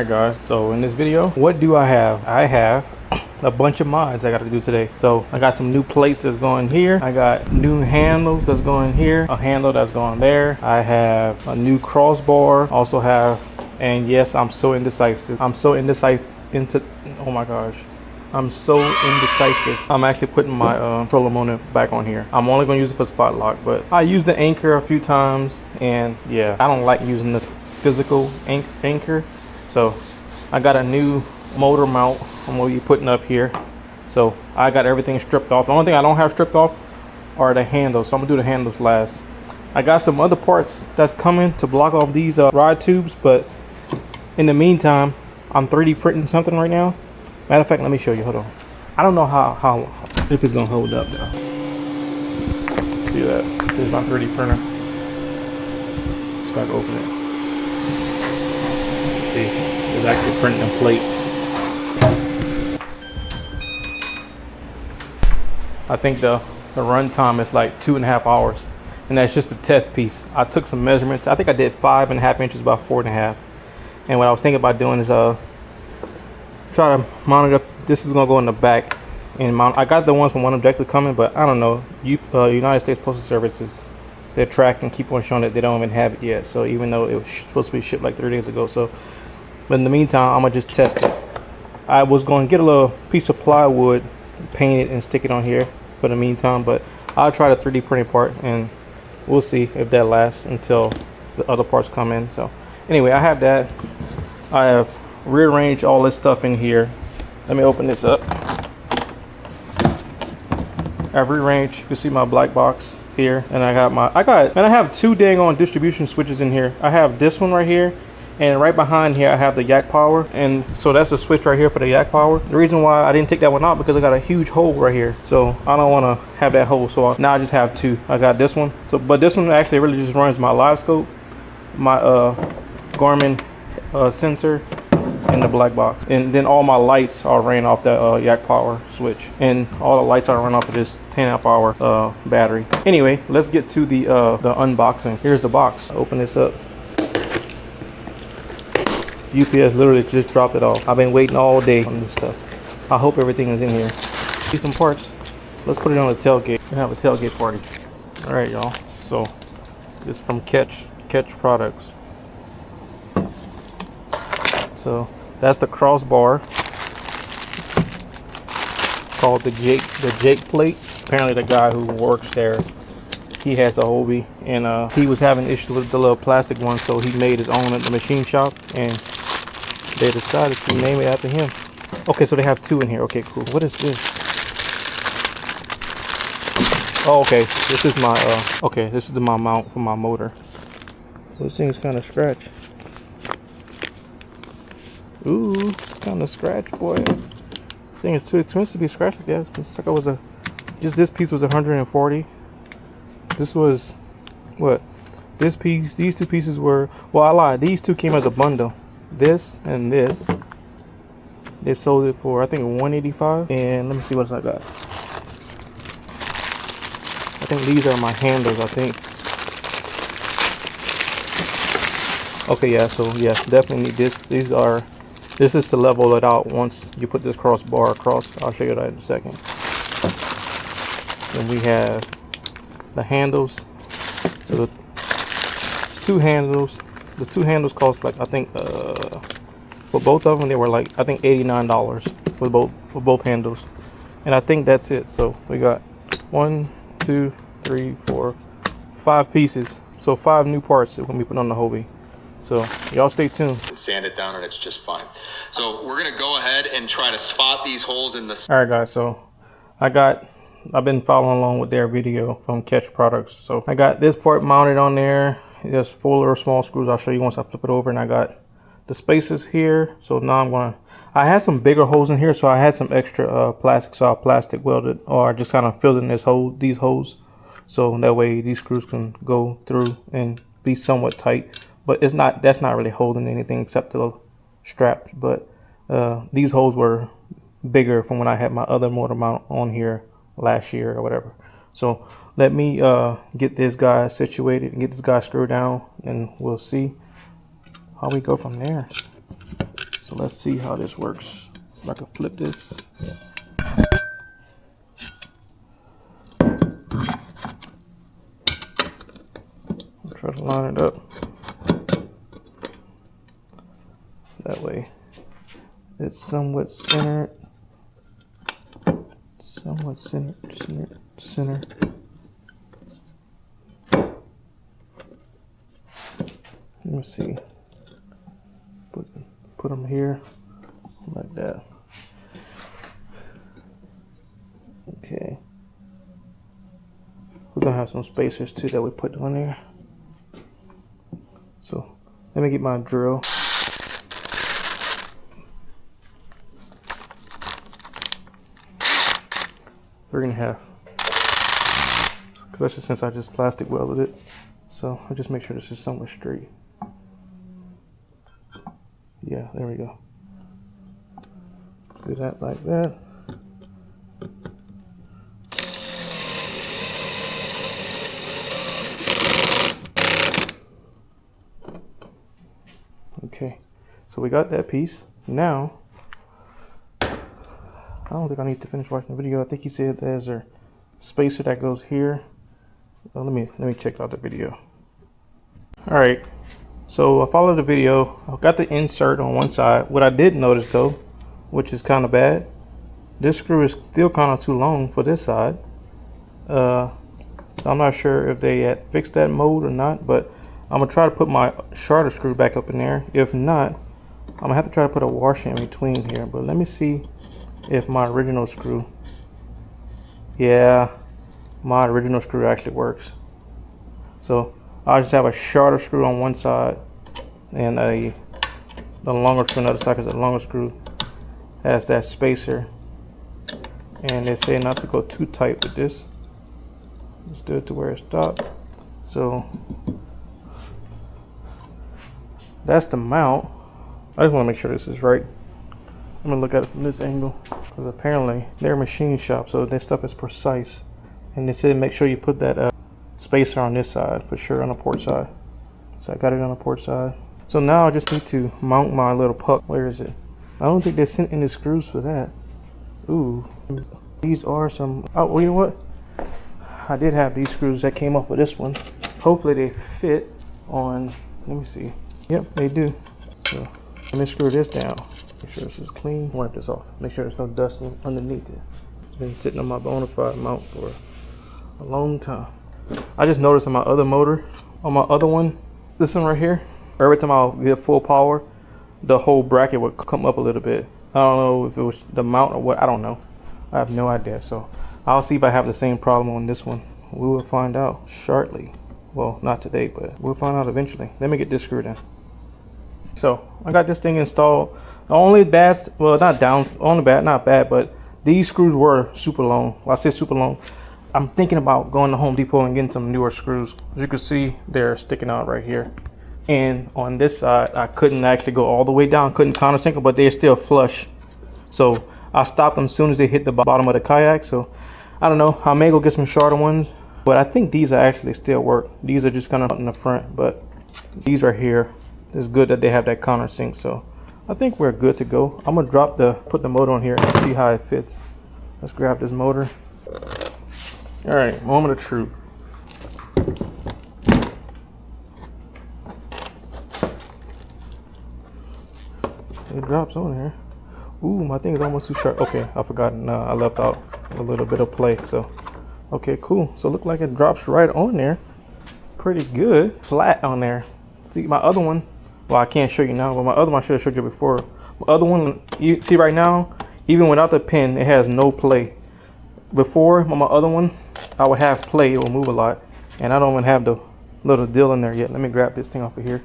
Alright guys, so in this video, what do I have? I have a bunch of mods I got to do today. So I got some new plates that's going here. I got new handles that's going here. A handle that's going there. I have a new crossbar. Also have, and yes, I'm so indecisive. I'm so indecisive. Oh my gosh. I'm so indecisive. I'm actually putting my controller motor back on here. I'm only going to use it for spot lock, but I used the anchor a few times, and yeah, I don't like using the physical anchor. So I got a new motor mount I'm going to be putting up here. So I got everything stripped off. The only thing I don't have stripped off are the handles, so I'm gonna do the handles last. I got some other parts that's coming to block off these rod tubes, but in the meantime, I'm 3D printing something right now. Matter of fact, let me show you. Hold on. I don't know how if it's gonna hold up though. See that? There's my 3D printer. Let's go ahead and open it. See, it's actually printing a plate. I think the run time is like 2.5 hours, and that's just a test piece. I took some measurements. I think I did 5.5 inches by 4.5. And what I was thinking about doing is try to mount it up. This is gonna go in the back and mount. I got the ones from One Objective coming, but I don't know. United States Postal Services, their track and keep on showing that they don't even have it yet. So even though it was supposed to be shipped like 3 days ago, but in the meantime, I'm gonna just test it. I was gonna get a little piece of plywood, paint it and stick it on here for the meantime, but I'll try the 3D printing part and we'll see if that lasts until the other parts come in. So anyway, I have that. I have rearranged all this stuff in here. Let me open this up. I've rearranged, you can see my black box here, and I have 2 dang on distribution switches in here. I have this one right here, and right behind here I have the yak power, and so that's a switch right here for the yak power. The reason why I didn't take that one out because I got a huge hole right here, so I don't want to have that hole. So now I just have 2. I got this one, but this one actually really just runs my live scope, my Garmin sensor, and the black box, and then all my lights are ran off the yak power switch, and all the lights are run off of this 10 amp hour battery. Anyway, let's get to the unboxing. Here's the box. Open this up. UPS literally just dropped it off. I've been waiting all day on this stuff. I hope everything is in here. See some parts. Let's put it on the tailgate. We have a tailgate party. All right, y'all. So this is from Ketch products. So that's the crossbar called the Jake plate. Apparently the guy who works there, he has a Hobie, and he was having issues with the little plastic one, so he made his own at the machine shop, and they decided to name it after him. Okay, so they have 2 in here. Okay, cool. What is this? Oh, okay. This is my mount for my motor. This thing is kind of scratched. Ooh, kind of scratched, boy. I think it's too expensive to be scratched, I guess. This sucker was just this piece was 140. This was what? This piece, these 2 pieces were, well, I lied. These 2 came as a bundle. This and this. They sold it for, I think, 185. And let me see what else I got. I think these are my handles, I think. Okay, yeah, so yeah, definitely need this. This is to level it out once you put this crossbar across. I'll show you that in a second. Then we have the handles. So the 2 handles. The 2 handles cost like, I think for both of them they were like, I think $89 for both handles. And I think that's it. So we got 1, 2, 3, 4, 5 pieces. So 5 new parts that we're gonna be putting on the Hobie. So y'all stay tuned. Sand it down and it's just fine. So we're gonna go ahead and try to spot these holes in the. All right, guys. So I've been following along with their video from Ketch products. So I got this part mounted on there. There's 4 little small screws. I'll show you once I flip it over. And I got the spaces here. So now I had some bigger holes in here, so I had some extra plastic. So I plastic welded, or just kind of filled in these holes, so that way these screws can go through and be somewhat tight. But that's not really holding anything except the straps. But these holes were bigger from when I had my other motor mount on here last year or whatever. So let me get this guy situated and get this guy screwed down, and we'll see how we go from there. So let's see how this works. If I can flip this. Try to line it up. That way it's somewhat centered. Somewhat center. Let me see. Put them here like that. Okay. We're gonna have some spacers too that we put on there. So let me get my drill. 3.5. Especially since I just plastic welded it. So I'll just make sure this is somewhat straight. Yeah, there we go. Do that like that. Okay, so we got that piece. Now, I don't think I need to finish watching the video. I think he said there's a spacer that goes here. Well, let me check out the video. All right, so I followed the video. I got the insert on one side. What I did notice though, which is kind of bad, this screw is still kind of too long for this side. So I'm not sure if they had fixed that mode or not, but I'm gonna try to put my shorter screw back up in there. If not, I'm gonna have to try to put a washer in between here. But let me see if my original screw, yeah, my original screw actually works. So I'll just have a shorter screw on one side and the longer screw on the other side, because the longer screw has that spacer. And they say not to go too tight with this. Just do it to where it stopped. So that's the mount. I just want to make sure this is right. I'm gonna look at it from this angle, because apparently they're a machine shop, so this stuff is precise. And they said make sure you put that spacer on this side for sure, on the port side. So I got it on the port side. So now I just need to mount my little puck. Where is it? I don't think they sent any screws for that. Ooh, these are some. Oh, well, you know what? I did have these screws that came off with this one. Hopefully they fit on. Let me see. Yep, they do. So let me screw this down. Make sure this is clean. Wipe this off. Make sure there's no dust underneath it. It's been sitting on my bona fide mount for a long time. I just noticed on my other motor, on my other one, this one right here, every time I get full power, the whole bracket would come up a little bit. I don't know if it was the mount or what. I don't know. I have no idea. So I'll see if I have the same problem on this one. We will find out shortly. Well, not today, but we'll find out eventually. Let me get this screwed in. So I got this thing installed. The only bad, well, not bad, but these screws were super long. Well, I say super long. I'm thinking about going to Home Depot and getting some newer screws. As you can see, they're sticking out right here. And on this side, I couldn't actually go all the way down, couldn't countersink them, but they're still flush. So I stopped them as soon as they hit the bottom of the kayak. So I don't know, I may go get some shorter ones, but I think these are actually still work. These are just kind of in the front, but these are here. It's good that they have that countersink. So I think we're good to go. I'm gonna put the motor on here and see how it fits. Let's grab this motor. All right, moment of truth. It drops on here. Ooh, my thing is almost too sharp. Okay, I forgot. I left out a little bit of play. So, okay, cool. So it look like it drops right on there. Pretty good. Flat on there. See, my other one, well, I can't show you now, but my other one I should have showed you before. My other one, you see right now, even without the pin, it has no play. Before, on my other one, I would have play. It will move a lot. And I don't even have the little deal in there yet. Let me grab this thing off of here.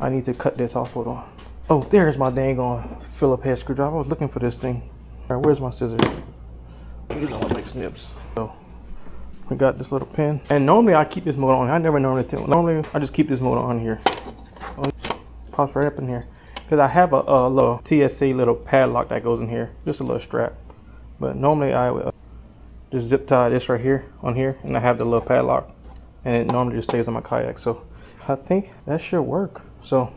I need to cut this off. Hold on. Oh, there's my dang on Phillips head screwdriver. I was looking for this thing. All right, where's my scissors? These are like snips. So we got this little pin. And normally I keep this motor on. I never normally I just keep this motor on here. Pops right up in here. Because I have a little TSA little padlock that goes in here. Just a little strap. But normally I would just zip tie this right here on here. And I have the little padlock. And it normally just stays on my kayak. So I think that should work. So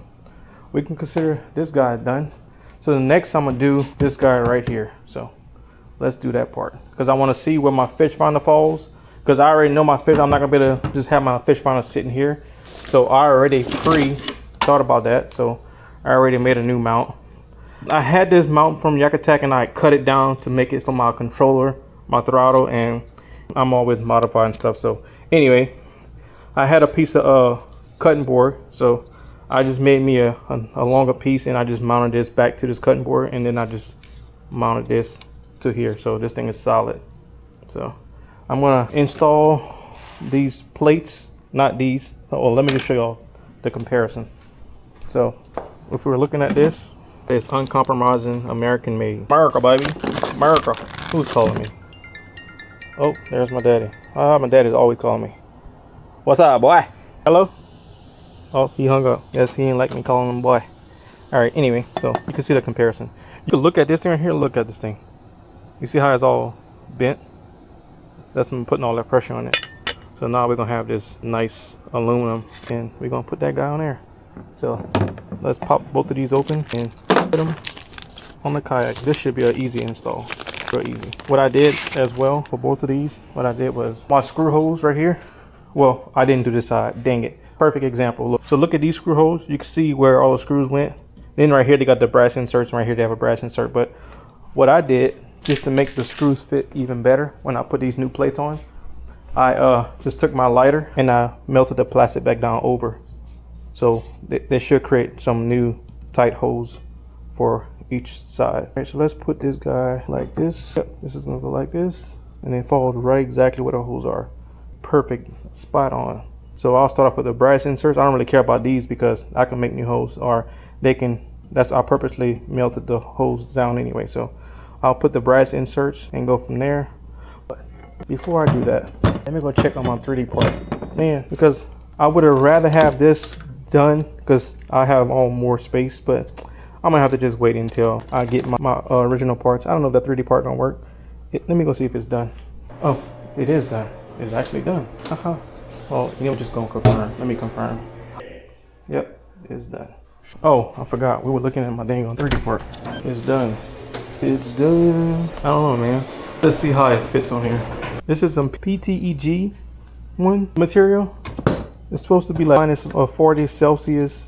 we can consider this guy done. So the next I'm gonna do this guy right here. So let's do that part because I want to see where my fish finder falls, because I already know my fish. I'm not gonna be able to just have my fish finder sitting here. So I already thought about that. So I already made a new mount. I had this mount from Kayak and I cut it down to make it for my controller, my throttle, and I'm always modifying stuff. So anyway, I had a piece of cutting board, so I just made me a longer piece, and I just mounted this back to this cutting board, and then I just mounted this to here. So this thing is solid. So I'm gonna install these plates, not these. Oh, let me just show y'all the comparison. So if we're looking at this, it's uncompromising, American made. America, baby, America. Who's calling me? Oh, there's my daddy. My daddy's always calling me. What's up, boy? Hello? Oh, he hung up. Yes, he ain't like me calling him boy. All right, anyway, so you can see the comparison. You can look at this thing right here, look at this thing. You see how it's all bent? That's me putting all that pressure on it. So now we're gonna have this nice aluminum, and we're gonna put that guy on there. So let's pop both of these open and put them on the kayak. This should be an easy install, real easy. What I did as well for both of these, what I did was my screw holes right here. Well, I didn't do this side, dang it. Perfect example. Look, so look at these screw holes. You can see where all the screws went. Then right here they got the brass inserts, and right here they have a brass insert. But what I did, just to make the screws fit even better when I put these new plates on, I just took my lighter and I melted the plastic back down over. So they should create some new tight holes for each side. All right, so let's put this guy like this. Yep, this is gonna go like this, and it falls right exactly where the holes are. Perfect, spot on. So I'll start off with the brass inserts. I don't really care about these because I can make new holes, or they can. I purposely melted the holes down anyway. So I'll put the brass inserts and go from there. But before I do that, let me go check on my 3D part, man, because I would have rather have this done because I have all more space. But I'm gonna have to just wait until I get my original parts. I don't know if that 3D part gonna work. Let me go see if it's done. Oh, it is done. It's actually done. Haha. Well, you know, just gonna confirm. Let me confirm. Yep, it's done. Oh, I forgot. We were looking at my dang on 3D part. It's done. It's done. I don't know, man. Let's see how it fits on here. This is some PTEG material. It's supposed to be like minus 40 Celsius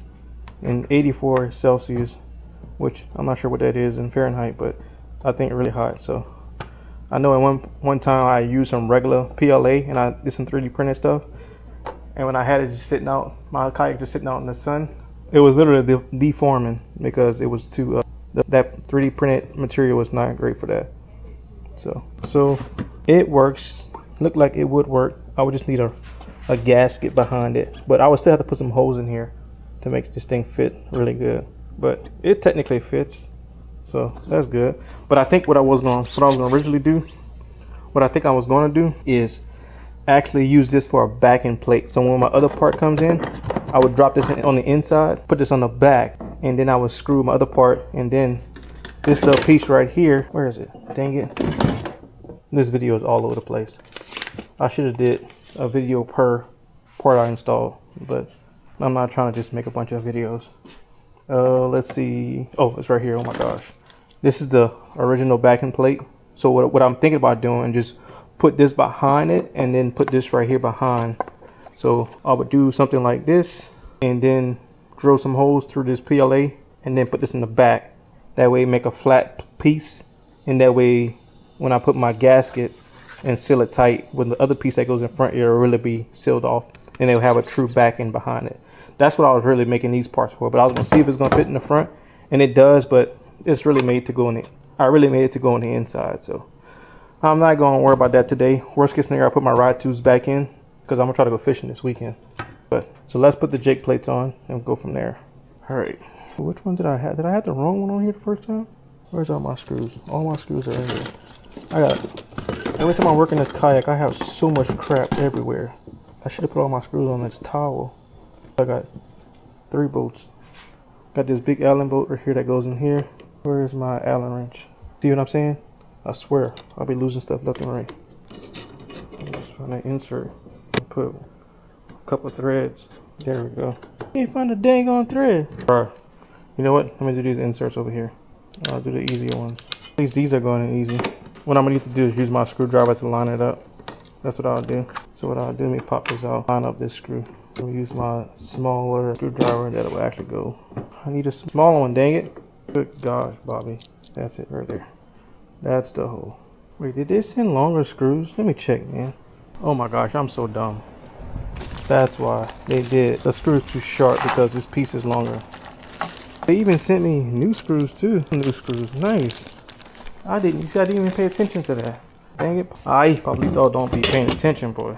and 84 Celsius, which I'm not sure what that is in Fahrenheit, but I think really hot. So I know at one time I used some regular PLA and I did some 3D printed stuff. And when I had it just sitting out, my kayak just sitting out in the sun, it was literally deforming because it was too, that 3D printed material was not great for that. So it works. Looked like it would work. I would just need a gasket behind it, but I would still have to put some holes in here to make this thing fit really good. But it technically fits, so that's good. But I think what I was gonna originally do, what I think I was gonna do is actually use this for a backing plate. So when my other part comes in, I would drop this on the inside, put this on the back, and then I would screw my other part, and then this little piece right here, where is it? Dang it. This video is all over the place. I should have did a video per part I installed, but I'm not trying to just make a bunch of videos. Let's see. Oh, it's right here. Oh my gosh. This is the original backing plate. So what I'm thinking about doing, just put this behind it and then put this right here behind. So I would do something like this and then drill some holes through this PLA and then put this in the back. That way make a flat piece, and that way when I put my gasket and seal it tight, with the other piece that goes in front, it'll really be sealed off and it'll have a true backing behind it. That's what I was really making these parts for, but I was gonna see if it's gonna fit in the front, and it does, but it's really made to go in it. I really made it to go on the inside, so I'm not gonna worry about that today. Worst case scenario, I put my rod tubes back in because I'm gonna try to go fishing this weekend. But so let's put the Jake plates on and go from there. All right, which one did I have? Did I have the wrong one on here the first time? Where's all my screws? All my screws are in here. Every time I work in this kayak, I have so much crap everywhere. I should have put all my screws on this towel. I got 3 bolts. Got this big Allen bolt right here that goes in here. Where's my Allen wrench? See what I'm saying? I swear, I'll be losing stuff left and right. Just find an insert. Put a couple of threads. There we go. Can't find a dang on thread. Alright, you know what? Let me do these inserts over here. I'll do the easier ones. At least these are going in easy. What I'm gonna need to do is use my screwdriver to line it up. That's what I'll do. So what I'll do, let me pop this out, line up this screw. I'm gonna use my smaller screwdriver that will actually go. I need a smaller one, dang it. Good gosh, Bobby. That's it right there. That's the hole. Wait, did they send longer screws? Let me check, man. Oh my gosh, I'm so dumb. That's why they did. The screw's too sharp because this piece is longer. They even sent me new screws too. New screws, nice. I didn't even pay attention to that. Dang it. I probably thought don't be paying attention, boy.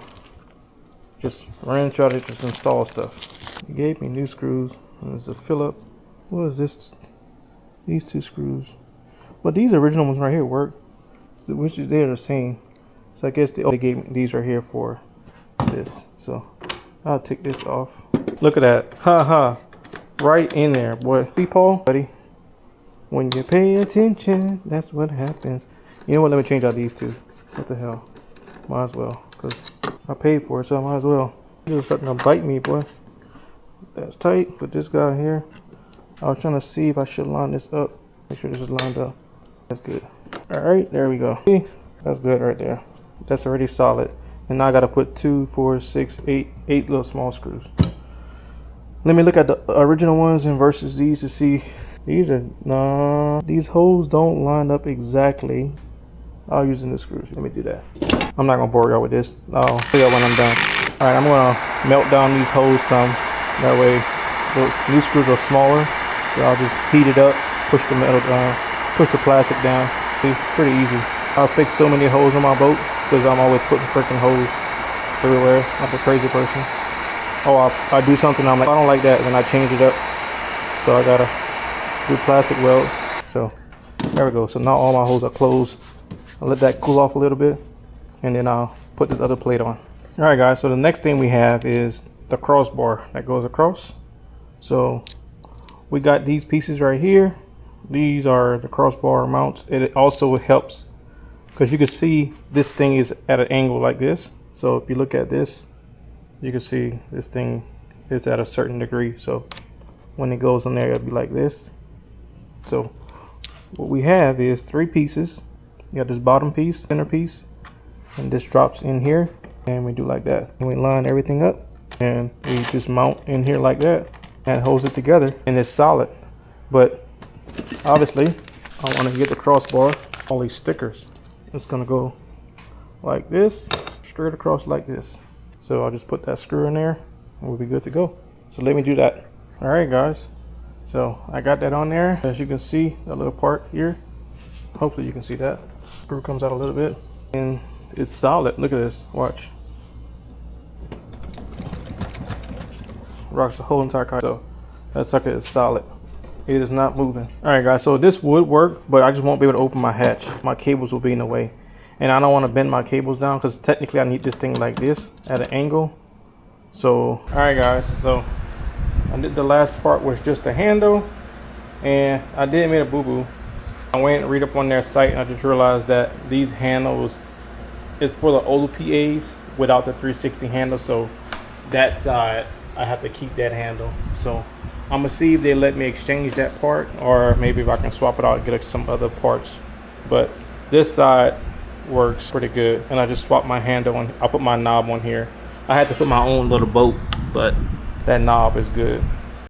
Just ran try to just install stuff. He gave me new screws. There's a Phillip. What is this? These two screws. But these original ones right here work. Which is they're the same. So I guess they gave me these right here for this. So I'll take this off. Look at that. Ha. Right in there, boy. See, Paul, buddy. When you pay attention, that's what happens. You know what? Let me change out these two. What the hell? Might as well, because I paid for it, so I might as well. You're starting to bite me, boy. That's tight. Put this guy here. I was trying to see if I should line this up. Make sure this is lined up. That's good. All right, there we go. See? That's good right there. That's already solid. And now I got to put 2, 4, 6, 8 little small screws. Let me look at the original ones and versus these to see. These are, nah, these holes don't line up exactly. I'll use the new screws. Let me do that. I'm not gonna bore y'all with this. I'll figure out when I'm done. All right, I'm gonna melt down these holes some. That way, the new screws are smaller. So I'll just heat it up, push the metal down, push the plastic down. It's pretty easy. I'll fix so many holes on my boat because I'm always putting freaking holes everywhere like a crazy person. Oh, I do something, I'm like, I don't like that, and then I change it up. So I gotta do plastic weld. So there we go. So now all my holes are closed. I'll let that cool off a little bit, and then I'll put this other plate on. All right, guys. So the next thing we have is the crossbar that goes across. So we got these pieces right here. These are the crossbar mounts. It also helps because you can see this thing is at an angle like this. So if you look at this, you can see this thing is at a certain degree. So when it goes on there, it'll be like this. So what we have is 3 pieces. You got this bottom piece, center piece, and this drops in here, and we do like that. And we line everything up, and we just mount in here like that, and it holds it together, and it's solid. But obviously, I want to get the crossbar, all these stickers. It's gonna go like this, straight across like this. So I'll just put that screw in there, and we'll be good to go. So let me do that. All right, guys. So I got that on there. As you can see, that little part here. Hopefully you can see that. Screw comes out a little bit, and it's solid. Look at this. Watch. Rocks the whole entire car. So that sucker is solid. It is not moving. All right, guys. So this would work, but I just won't be able to open my hatch. My cables will be in the way, and I don't want to bend my cables down because technically I need this thing like this at an angle. So all right, guys. So I did the last part was just the handle, and I did make a boo-boo. I went and read up on their site, and I just realized that these handles is for the older PAs without the 360 handle. So that side, I have to keep that handle. So I'm gonna see if they let me exchange that part, or maybe if I can swap it out and get some other parts. But this side works pretty good, and I just swapped my handle and I put my knob on here. I had to put my own little bolt, but that knob is good.